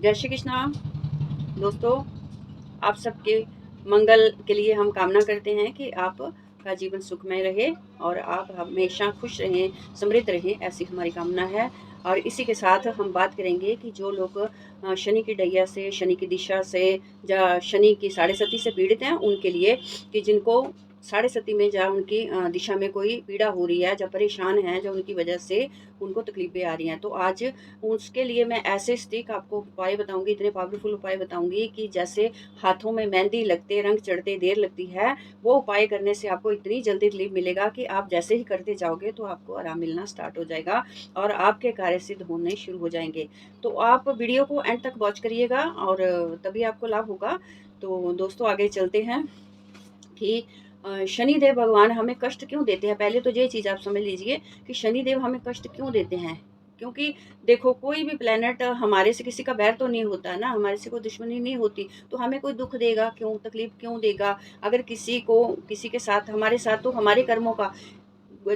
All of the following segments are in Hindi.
जय श्री कृष्णा दोस्तों, आप सबके मंगल के लिए हम कामना करते हैं कि आपका जीवन सुखमय रहे और आप हमेशा खुश रहें, समृद्ध रहें, ऐसी हमारी कामना है। और इसी के साथ हम बात करेंगे कि जो लोग शनि की डैया से, शनि की दिशा से या शनि की साढ़े सती से पीड़ित हैं, उनके लिए कि जिनको साढ़े सती में या उनकी दिशा में कोई पीड़ा हो रही है, जब परेशान हैं, जो उनकी वजह से उनको तकलीफें आ रही हैं, तो आज उसके लिए मैं ऐसे स्टिक आपको उपाय बताऊंगी, इतने पावरफुल उपाय बताऊंगी कि जैसे हाथों में मेहंदी लगते, रंग चढ़ते देर लगती है, वो उपाय करने से आपको इतनी जल्दी रिलीफ मिलेगा कि आप जैसे ही करते जाओगे तो आपको आराम मिलना स्टार्ट हो जाएगा और आपके कार्य सिद्ध होने शुरू हो जाएंगे। तो आप वीडियो को एंड तक वॉच करिएगा और तभी आपको लाभ होगा। तो दोस्तों आगे चलते हैं कि शनिदेव भगवान हमें कष्ट क्यों देते हैं। पहले तो ये चीज़ आप समझ लीजिए कि शनिदेव हमें कष्ट क्यों देते हैं। क्योंकि देखो, कोई भी प्लेनेट हमारे से किसी का बैर तो नहीं होता ना, हमारे से कोई दुश्मनी नहीं होती, तो हमें कोई दुख देगा क्यों, तकलीफ क्यों देगा। अगर किसी को किसी के साथ हमारे साथ, तो हमारे कर्मों का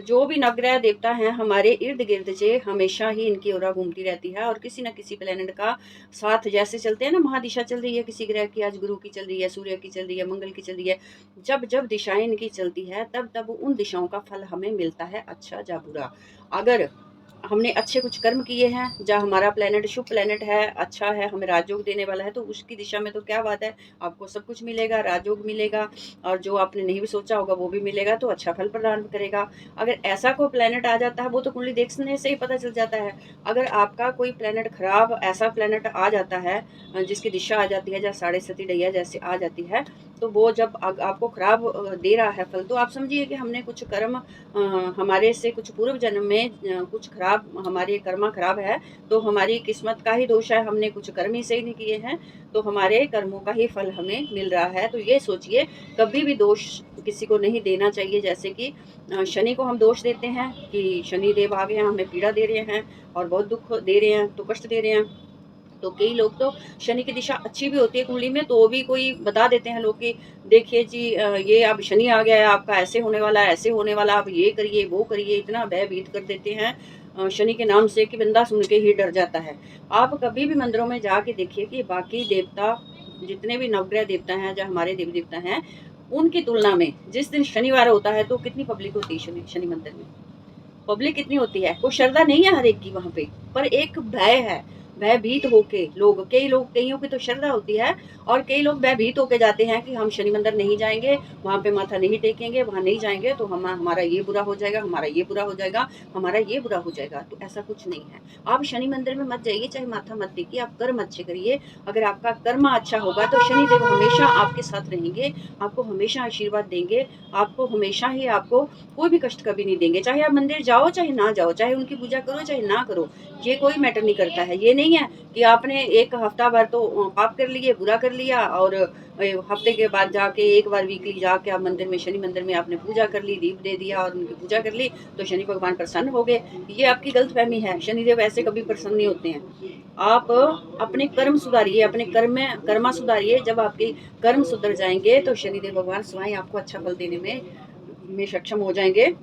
जो भी नवग्रह देवता हैं हमारे इर्द गिर्द से हमेशा ही इनकी ओरा घूमती रहती है और किसी न किसी प्लेनेट का साथ जैसे चलते हैं ना, महादिशा चल रही है किसी ग्रह की, आज गुरु की चल रही है, सूर्य की चल रही है, मंगल की चल रही है, जब जब दिशाएं इनकी चलती है तब तब उन दिशाओं का फल हमें मिलता है, अच्छा या बुरा। अगर हमने अच्छे कुछ कर्म किए हैं, जहाँ हमारा प्लेनेट शुभ प्लेनेट है, अच्छा है, हमें राजयोग देने वाला है, तो उसकी दिशा में तो क्या बात है, आपको सब कुछ मिलेगा, राजयोग मिलेगा और जो आपने नहीं भी सोचा होगा वो भी मिलेगा, तो अच्छा फल प्रदान करेगा। अगर ऐसा कोई प्लेनेट आ जाता है, वो तो कुंडली देखने से ही पता चल जाता है। अगर आपका कोई प्लेनेट खराब, ऐसा प्लेनेट आ जाता है जिसकी दिशा आ जाती है, जैसे साढ़े सती डैया जैसे आ जाती है, तो वो जब आपको खराब दे रहा है फल, तो आप समझिए कि हमने कुछ कर्म, हमारे से कुछ पूर्व जन्म में कुछ खराब, हमारे कर्म खराब है, तो हमारी किस्मत का ही दोष है, हमने कुछ कर्म ही सही नहीं किए हैं, तो हमारे कर्मों का ही फल हमें मिल रहा है। तो ये सोचिए, कभी भी दोष किसी को नहीं देना चाहिए। जैसे कि शनि को हम दोष देते हैं कि शनि देव आ गए हैं, हमें पीड़ा दे रहे हैं और बहुत दुख दे रहे हैं, तो कष्ट दे रहे हैं। तो कई लोग तो शनि की दिशा अच्छी भी होती है कुंडली में, तो भी कोई बता देते हैं लोग कि देखिए जी, ये अब शनि आ गया है, आपका ऐसे होने वाला है, ऐसे होने वाला, आप ये करिए वो करिए, इतना भयभीत कर देते हैं शनि के नाम से कि बंदा सुन के ही डर जाता है। आप कभी भी मंदिरों में जाके देखिए कि बाकी देवता, जितने भी नवग्रह देवता हैं, जो हमारे देवी देवता हैं, उनकी तुलना में जिस दिन शनिवार होता है तो कितनी पब्लिक होती है शनि मंदिर में। पब्लिक कितनी होती है, कोई श्रद्धा नहीं है हर एक की वहां पे, पर एक भय है, भयभीत होके लोग, कई लोग, कईयों की तो श्रद्धा होती है और कई लोग भयभीत होके जाते हैं कि हम शनि मंदिर नहीं जाएंगे, वहां पे माथा नहीं टेकेंगे, वहां नहीं जाएंगे तो हमारा ये बुरा हो जाएगा, हमारा ये बुरा हो जाएगा, हमारा ये बुरा हो जाएगा। तो ऐसा कुछ नहीं है। आप शनि मंदिर में मत जाइए, चाहे माथा मत टेकिए, आप कर्म अच्छे करिए। अगर आपका कर्म अच्छा होगा तो शनिदेव हमेशा आपके साथ रहेंगे, आपको हमेशा आशीर्वाद देंगे, आपको हमेशा ही, आपको कोई भी कष्ट कभी नहीं देंगे। चाहे आप मंदिर जाओ चाहे ना जाओ, चाहे उनकी पूजा करो चाहे ना करो, ये कोई मैटर नहीं करता है। ये नहीं है कि आपने एक हफ्ता भर तो पाप कर लिए, बुरा कर लिया, और हफ्ते के बाद जाके एक बार वीकली जाके आप मंदिर में, शनि मंदिर में आपने पूजा कर ली, दीप दे दिया और उनकी पूजा कर ली, तो शनि भगवान प्रसन्न हो गए। ये आपकी गलतफहमी है, शनिदेव ऐसे कभी प्रसन्न नहीं होते हैं। आप अपने कर्म सुधारिए, अपने कर्मा सुधारिए। जब आपके कर्म सुधर जाएंगे तो शनिदेव भगवान स्वयं आपको अच्छा फल देने में सक्षम हो जाएंगे।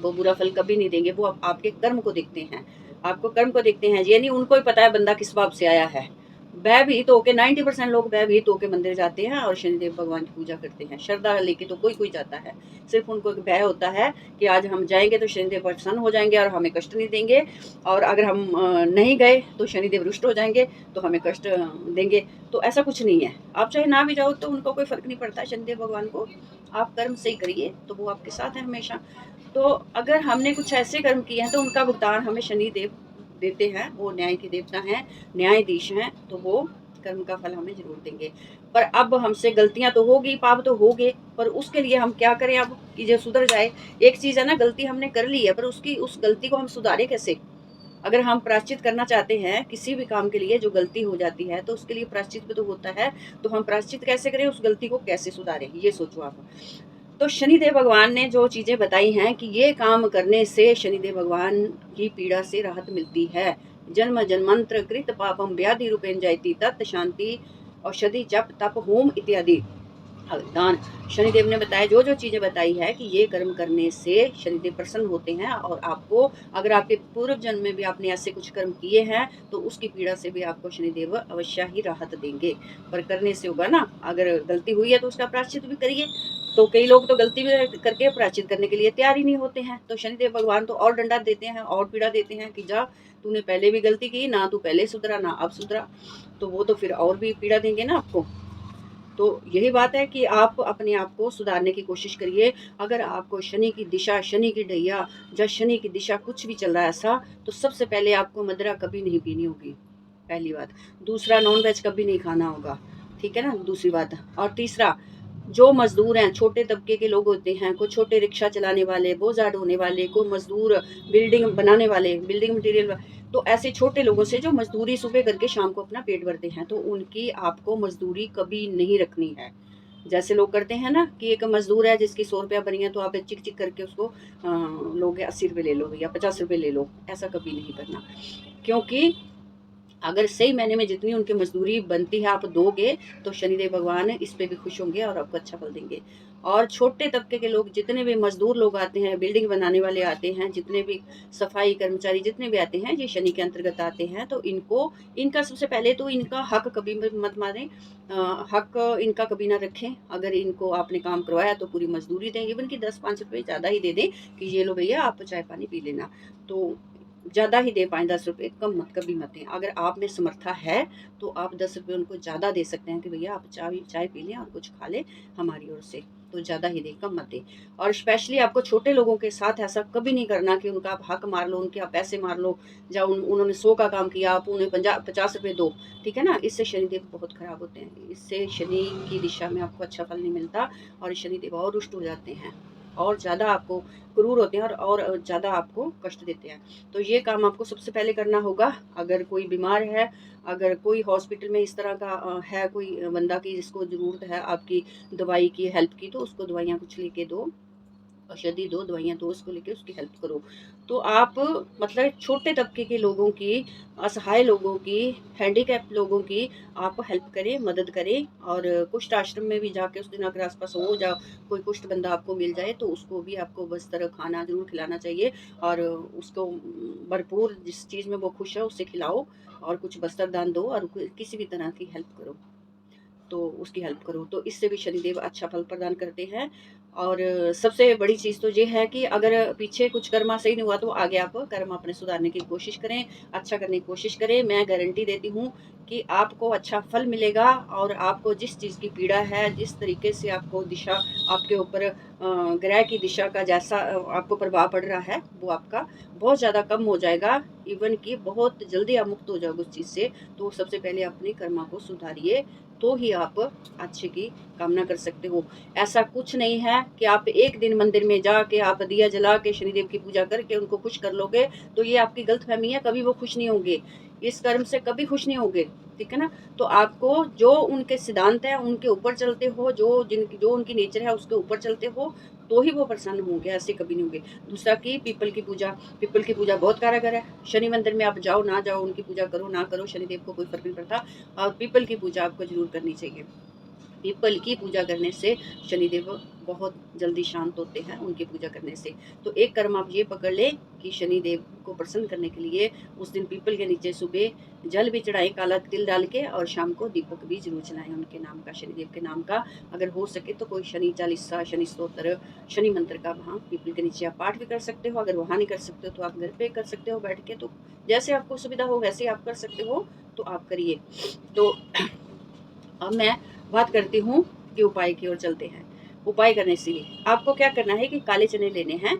वो बुरा फल कभी नहीं देंगे, वो आपके कर्म को देखते हैं, आपको कर्म को देखते हैं। ये नहीं उनको ही पता है बंदा किस बाप से आया है। भयभीत होके 90% लोग भयभीत होके मंदिर जाते हैं और शनिदेव भगवान की पूजा करते हैं, श्रद्धा लेके तो कोई कोई जाता है। सिर्फ उनको एक भय होता है कि आज हम जाएंगे तो शनिदेव प्रसन्न हो जाएंगे और हमें कष्ट नहीं देंगे, और अगर हम नहीं गए तो शनिदेव रुष्ट हो जाएंगे तो हमें कष्ट देंगे। तो ऐसा कुछ नहीं है, आप चाहे ना भी जाओ तो उनको कोई फर्क नहीं पड़ता शनिदेव भगवान को। आप कर्म सही करिए तो वो आपके साथ है हमेशा। तो अगर हमने कुछ ऐसे कर्म किए हैं तो उनका भुगतान हमें शनि देव देते हैं, वो न्याय के देवता हैं, न्यायाधीश हैं, तो वो कर्म का फल हमें जरूर देंगे। पर अब हमसे गलतियां तो होगी, पाप तो हो गए, पर उसके लिए हम क्या करें अब कि जो सुधर जाए। एक चीज है ना, गलती हमने कर ली है, पर उसकी उस गलती को हम सुधारे कैसे। अगर हम प्रायश्चित करना चाहते हैं किसी भी काम के लिए, जो गलती हो जाती है तो उसके लिए प्रायश्चित भी तो होता है, तो हम प्रायश्चित कैसे करें, उस गलती को कैसे सुधारें, ये सोचो आप। तो शनिदेव भगवान ने जो चीजें बताई हैं कि ये काम करने से शनिदेव भगवान की पीड़ा से राहत मिलती है। जन्म जन्मांतर कृत पापम व्याधि रूपेण जयति, तत् शांति औषधि जप तप होम इत्यादि। दान। शनिदेव ने बताया, जो जो चीज़ें बताई है कि ये कर्म करने से शनिदेव प्रसन्न होते हैं, और आपको अगर आपके पूर्व जन्म में भी आपने ऐसे कुछ कर्म किए हैं तो उसकी पीड़ा से भी आपको शनिदेव अवश्य ही राहत देंगे। पर करने से होगा ना, अगर गलती हुई है तो उसका प्रायश्चित भी करिए। तो कई लोग तो गलती भी करके प्रायश्चित करने के लिए तैयार ही नहीं होते हैं, तो शनिदेव भगवान तो और डंडा देते हैं और पीड़ा देते हैं कि जा, तूने पहले भी गलती की, ना तू पहले सुधरा ना अब सुधरा, तो वो तो फिर और भी पीड़ा देंगे ना आपको। तो यही बात है कि आप अपने आप को सुधारने की कोशिश करिए। अगर आपको शनि की दिशा, शनि की ढैया, या शनि की दिशा कुछ भी चल रहा है ऐसा, तो सबसे पहले आपको मदिरा कभी नहीं पीनी होगी, पहली बात। दूसरा, नॉन वेज कभी नहीं खाना होगा, ठीक है ना, दूसरी बात। और तीसरा, जो मजदूर हैं, छोटे तबके के लोग होते हैं, कोई छोटे रिक्शा चलाने वाले, बोझा ढोने वाले, कोई मजदूर, बिल्डिंग बनाने वाले, बिल्डिंग मटेरियल, तो ऐसे छोटे लोगों से जो मजदूरी सुबह करके शाम को अपना पेट भरते हैं, तो उनकी आपको मजदूरी कभी नहीं रखनी है। जैसे लोग करते हैं ना कि एक मजदूर है जिसकी 100 रुपया बनी है, तो आप चिक चिक करके उसको लोगे 80 रुपये ले लो या 50 रुपये ले लो, ऐसा कभी नहीं करना। क्योंकि अगर सही महीने में जितनी उनकी मजदूरी बनती है आप दोगे, तो शनिदेव भगवान इस पे भी खुश होंगे और आपको अच्छा फल देंगे। और छोटे तबके के लोग, जितने भी मजदूर लोग आते हैं, बिल्डिंग बनाने वाले आते हैं, जितने भी सफाई कर्मचारी जितने भी आते हैं, ये शनि के अंतर्गत आते हैं। तो इनको, इनका सबसे पहले तो इनका हक कभी मत मारें, हक इनका कभी ना रखें। अगर इनको आपने काम करवाया तो पूरी मजदूरी दें, इवन कि 10-5 रुपये ज़्यादा ही दे दें कि ये लो भैया आप चाय पानी पी लेना। तो ज़्यादा ही दे, 5-10 रुपये कम मत, कभी मत दें। अगर आप में समर्था है तो आप 10 रुपये उनको ज़्यादा दे सकते हैं कि भैया आप चाय पी लें और कुछ खा लें हमारी ओर से, तो ज़्यादा ही दें, कम मत दें। और स्पेशली आपको छोटे लोगों के साथ ऐसा कभी नहीं करना कि उनका आप हक मार लो, उनके आप पैसे मार लो, या उन्होंने 100 का काम किया, आप उन्हें 50 रुपये दो, ठीक है ना। इससे शनिदेव बहुत खराब होते हैं, इससे शनि की दिशा में आपको अच्छा फल नहीं मिलता, और शनिदेव और रुष्ट हो जाते हैं, और ज़्यादा आपको क्रूर होते हैं, और ज़्यादा आपको कष्ट देते हैं। तो ये काम आपको सबसे पहले करना होगा। अगर कोई बीमार है, अगर कोई हॉस्पिटल में इस तरह का है कोई बंदा कि जिसको ज़रूरत है आपकी दवाई की, हेल्प की, तो उसको दवाइयाँ कुछ लेके दो, औषधि दो, दवाइयाँ दो, उसको लेके उसकी हेल्प करो। तो आप मतलब छोटे तबके के लोगों की, असहाय लोगों की, हैंडीकैप लोगों की आप हेल्प करें, मदद करें। और कुष्ठ आश्रम में भी जाके उस दिन अगर आसपास हो, या कोई कुष्ठ बंदा आपको मिल जाए, तो उसको भी आपको बस्तर खाना ज़रूर खिलाना चाहिए, और उसको भरपूर जिस चीज़ में वो खुश है उससे खिलाओ, और कुछ बस्तर दान दो, और किसी भी तरह की हेल्प करो, तो उसकी हेल्प करो। तो इससे भी शनिदेव अच्छा फल प्रदान करते हैं। और सबसे बड़ी चीज़ तो ये है कि अगर पीछे कुछ कर्मा सही नहीं हुआ, तो आगे आप कर्म अपने सुधारने की कोशिश करें, अच्छा करने की कोशिश करें। मैं गारंटी देती हूँ कि आपको अच्छा फल मिलेगा, और आपको जिस चीज़ की पीड़ा है, जिस तरीके से आपको दिशा, आपके ऊपर ग्रह की दिशा का जैसा आपको प्रभाव पड़ रहा है, वो आपका बहुत ज़्यादा कम हो जाएगा। इवन कि बहुत जल्दी आप मुक्त हो जाओगे उस चीज़ से। तो सबसे पहले अपने कर्मा को सुधारिए, तो ही आप अच्छे की कामना कर सकते हो। ऐसा कुछ नहीं है कि आप एक दिन मंदिर में जाके आप दिया जला के शनिदेव की पूजा करके उनको खुश कर लोगे, तो ये आपकी गलतफहमी है, कभी वो खुश नहीं होंगे, इस कर्म से कभी खुश नहीं होंगे, ठीक है ना। तो आपको जो उनके सिद्धांत है उनके ऊपर चलते हो, जो उनकी नेचर है उसके ऊपर चलते हो, तो ही वो प्रसन्न होंगे, ऐसे कभी नहीं होंगे। दूसरा कि पीपल की पूजा बहुत कारगर है। शनि मंदिर में आप जाओ ना जाओ, उनकी पूजा करो ना करो, शनिदेव को कोई फर्क नहीं पड़ता, और पीपल की पूजा आपको जरूर करनी चाहिए। पीपल की पूजा करने से शनिदेव बहुत जल्दी शांत होते हैं, उनकी पूजा करने से। तो एक कर्म आप ये पकड़ लें कि शनिदेव को प्रसन्न करने के लिए उस दिन पीपल के नीचे सुबह जल भी चढ़ाएं काला तिल डाल के, और शाम को दीपक भी जरूर चलाएं उनके नाम का, शनिदेव के नाम का। अगर हो सके तो कोई शनि चालीसा, शनि स्तोत्र, शनि मंत्र का वहाँ पीपल के नीचे आप पाठ भी कर सकते हो। अगर वहाँ नहीं कर सकते हो तो आप घर पे कर सकते हो बैठ के, तो जैसे आपको सुविधा हो वैसे आप कर सकते हो, तो आप करिए। तो अब मैं बात करती हूँ कि उपाय की ओर चलते हैं। उपाय करने से लिए आपको क्या करना है कि काले चने लेने हैं।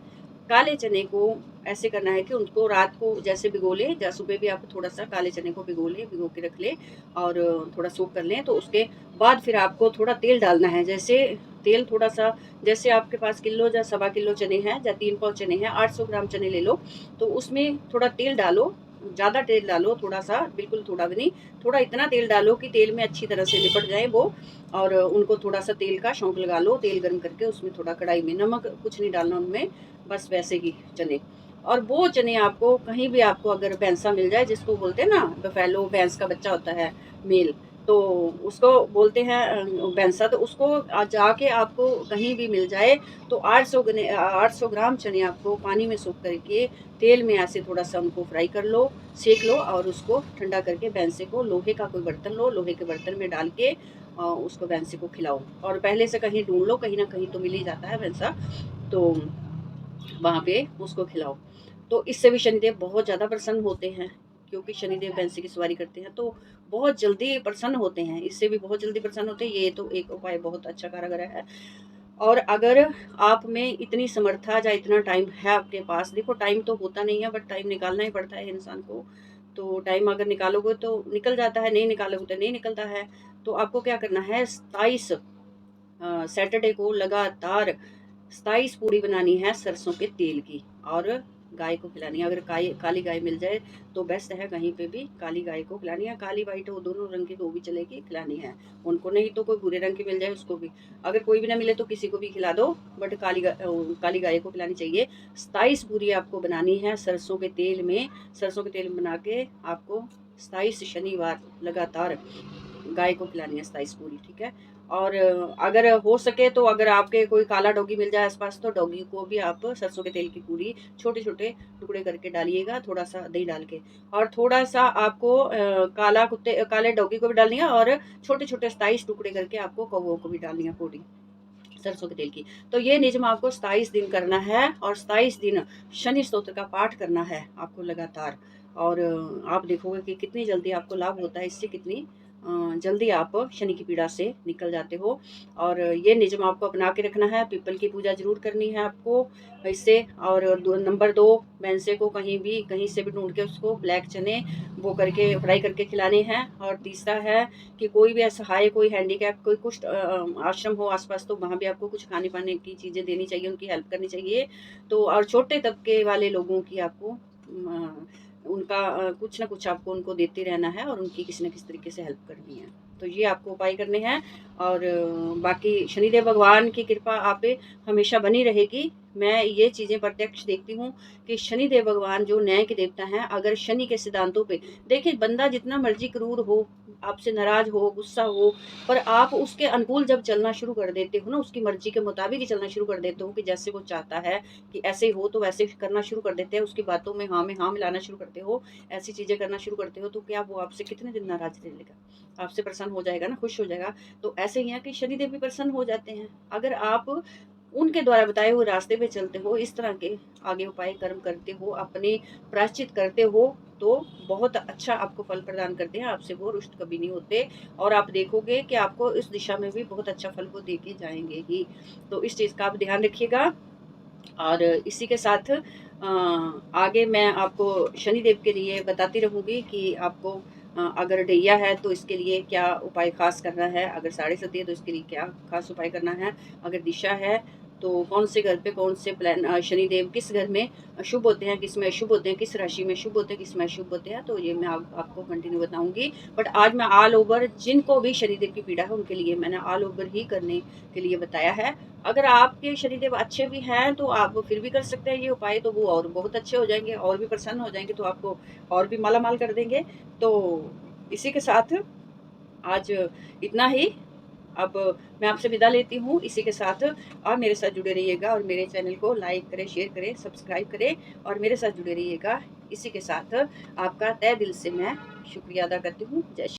काले चने को ऐसे करना है कि उनको रात को जैसे भिगो लें, या सुबह भी आप थोड़ा सा काले चने को भिगो लें, भिगो के रख लें, और थोड़ा सोख कर लें। तो उसके बाद फिर आपको थोड़ा तेल डालना है। जैसे तेल थोड़ा सा, जैसे आपके पास किलो या 1.25 किलो चने हैं, या 3 पाव चने हैं, 800 ग्राम चने ले लो, तो उसमें थोड़ा तेल डालो, ज़्यादा तेल डालो, थोड़ा सा, बिल्कुल थोड़ा भी नहीं, थोड़ा इतना तेल डालो कि तेल में अच्छी तरह से लिपट जाए वो, और उनको थोड़ा सा तेल का शौंक लगा लो। तेल गर्म करके उसमें थोड़ा कढ़ाई में, नमक कुछ नहीं डालना उनमें, बस वैसे ही चने। और वो चने आपको कहीं भी, आपको अगर भैंसा मिल जाए, जिसको बोलते हैं ना बफेलो, भैंस का बच्चा होता है मेल, तो उसको बोलते हैं भैंसा। तो उसको जाके आपको कहीं भी मिल जाए तो 800 ग्राम चने आपको पानी में सोख करके तेल में ऐसे थोड़ा सा उनको फ्राई कर लो, सेक लो, और उसको ठंडा करके भैंसे को लोहे का कोई बर्तन लो, लोहे के बर्तन में डाल के उसको भैंसे को खिलाओ। और पहले से कहीं ढूंढ लो, कहीं ना कहीं तो मिल ही जाता है भैंसा, तो वहाँ पे उसको खिलाओ। तो इससे भी शनिदेव बहुत ज़्यादा प्रसन्न होते हैं, क्योंकि शनिदेव भैंसे की सवारी करते हैं तो बहुत जल्दी प्रसन्न होते हैं, इससे भी बहुत जल्दी प्रसन्न होते हैं। ये तो एक उपाय बहुत अच्छा कारगर है। और अगर आप में इतनी समर्था या इतना टाइम है आपके पास, देखो टाइम तो होता नहीं है बट टाइम निकालना ही पड़ता है इंसान को। तो टाइम अगर निकालोगे तो निकल जाता है, नहीं निकालोगे तो नहीं निकलता है। तो आपको क्या करना है, 27 सैटरडे को लगातार 27 पूड़ी बनानी है सरसों के तेल की, और गाय को खिलानी है। अगर काली गाय मिल जाए तो बेस्ट है, कहीं पे भी काली गाय को खिलानी है। काली वाइट वो दोनों रंग की तो भी चलेगी, खिलानी है उनको। नहीं तो कोई भूरे रंग की मिल जाए उसको भी, अगर कोई भी ना मिले तो किसी को भी खिला दो, बट काली गाय को खिलानी चाहिए। 27 पूरी आपको बनानी है सरसों के तेल में। सरसों के तेल में बना के आपको 27 शनिवार लगातार गाय को खिलानी है, 27 पूरी, ठीक है। और अगर हो सके तो अगर आपके कोई काला डॉगी मिल जाए आसपास तो डॉगी को भी आप सरसों के तेल की पूरी छोटे छोटे टुकड़े करके डालिएगा, थोड़ा सा दही डाल के। और थोड़ा सा आपको काले डॉगी को भी डालनी है, और छोटे छोटे 27 टुकड़े करके आपको कौवों को भी डालनी है पूरी सरसों के तेल की। तो ये नियम आपको 27 दिन करना है, और 27 दिन शनि स्तोत्र का पाठ करना है आपको लगातार। और आप देखोगे कि कितनी जल्दी आपको लाभ होता है इससे, कितनी जल्दी आप शनि की पीड़ा से निकल जाते हो। और ये नियम आपको अपना के रखना है। पीपल की पूजा जरूर करनी है आपको इससे। और नंबर 2, भैंसे को कहीं से भी ढूंढ के उसको ब्लैक चने वो करके फ्राई करके खिलाने हैं। और तीसरा है कि कोई भी असहाय, कोई हैंडीकैप, कोई कुछ आश्रम हो आसपास तो वहाँ भी आपको कुछ खाने पाने की चीज़ें देनी चाहिए, उनकी हेल्प करनी चाहिए। तो और छोटे तबके वाले लोगों की आपको उनका कुछ ना कुछ आपको उनको देते रहना है, और उनकी किसी न किसी तरीके से हेल्प करनी है। तो ये आपको उपाय करने हैं। और बाकी शनिदेव भगवान की कृपा आप पे हमेशा बनी रहेगी। मैं ये चीज़ें प्रत्यक्ष देखती हूँ कि शनिदेव भगवान जो न्याय के देवता हैं, अगर शनि के सिद्धांतों पे देखिए, बंदा जितना मर्जी क्रूर हो, आपसे नाराज हो, गुस्सा हो, पर आप उसके अनुकूल जब चलना शुरू कर देते हो ना, उसकी मर्जी के मुताबिक ही चलना शुरू कर देते हो कि जैसे वो चाहता है कि ऐसे हो, तो वैसे करना शुरू कर देते हैं। उसकी बातों में हाँ मिलाना शुरू करते हो, ऐसी चीज़ें करना शुरू करते हो, तो क्या वो आपसे कितने दिन नाराज रह लेगा? आपसे प्रसन्न हो जाएगा ना, खुश हो जाएगा। तो ऐसे ही है कि शनिदेव भी प्रसन्न हो जाते हैं अगर आप उनके द्वारा बताए हुए रास्ते पे चलते हो, इस तरह के आगे उपाय कर्म करते हो, अपने प्रायश्चित करते हो, तो बहुत अच्छा आपको फल प्रदान करते हैं। आपसे वो रुष्ट कभी नहीं होते, और आप देखोगे कि आपको इस दिशा में भी बहुत अच्छा फल वो दे के जाएंगे ही। तो इस चीज़ का आप ध्यान रखिएगा। और इसी के साथ आगे मैं आपको शनिदेव के लिए बताती रहूँगी कि आपको अगर डैया है तो इसके लिए क्या उपाय खास करना है, अगर साढ़े सती है तो इसके लिए क्या खास उपाय करना है, अगर दिशा है तो कौन से घर पे कौन से प्लान शनिदेव किस घर में शुभ होते हैं, किस में अशुभ होते हैं, किस राशि में शुभ होते हैं, किस में अशुभ होते हैं, तो ये मैं आपको कंटिन्यू बताऊंगी। बट आज मैं ऑल ओवर जिनको भी शनिदेव की पीड़ा है उनके लिए मैंने ऑल ओवर ही करने के लिए बताया है। अगर आपके शनिदेव अच्छे भी हैं तो आप फिर भी कर सकते हैं ये उपाय, तो वो और बहुत अच्छे हो जाएंगे, और भी प्रसन्न हो जाएंगे, तो आपको और भी माला माल कर देंगे। तो इसी के साथ आज इतना ही। अब मैं आपसे विदा लेती हूँ इसी के साथ। आप मेरे साथ जुड़े रहिएगा, और मेरे चैनल को लाइक करें, शेयर करें, सब्सक्राइब करें, और मेरे साथ जुड़े रहिएगा। इसी के साथ आपका तहे दिल से मैं शुक्रिया अदा करती हूँ। जय श्री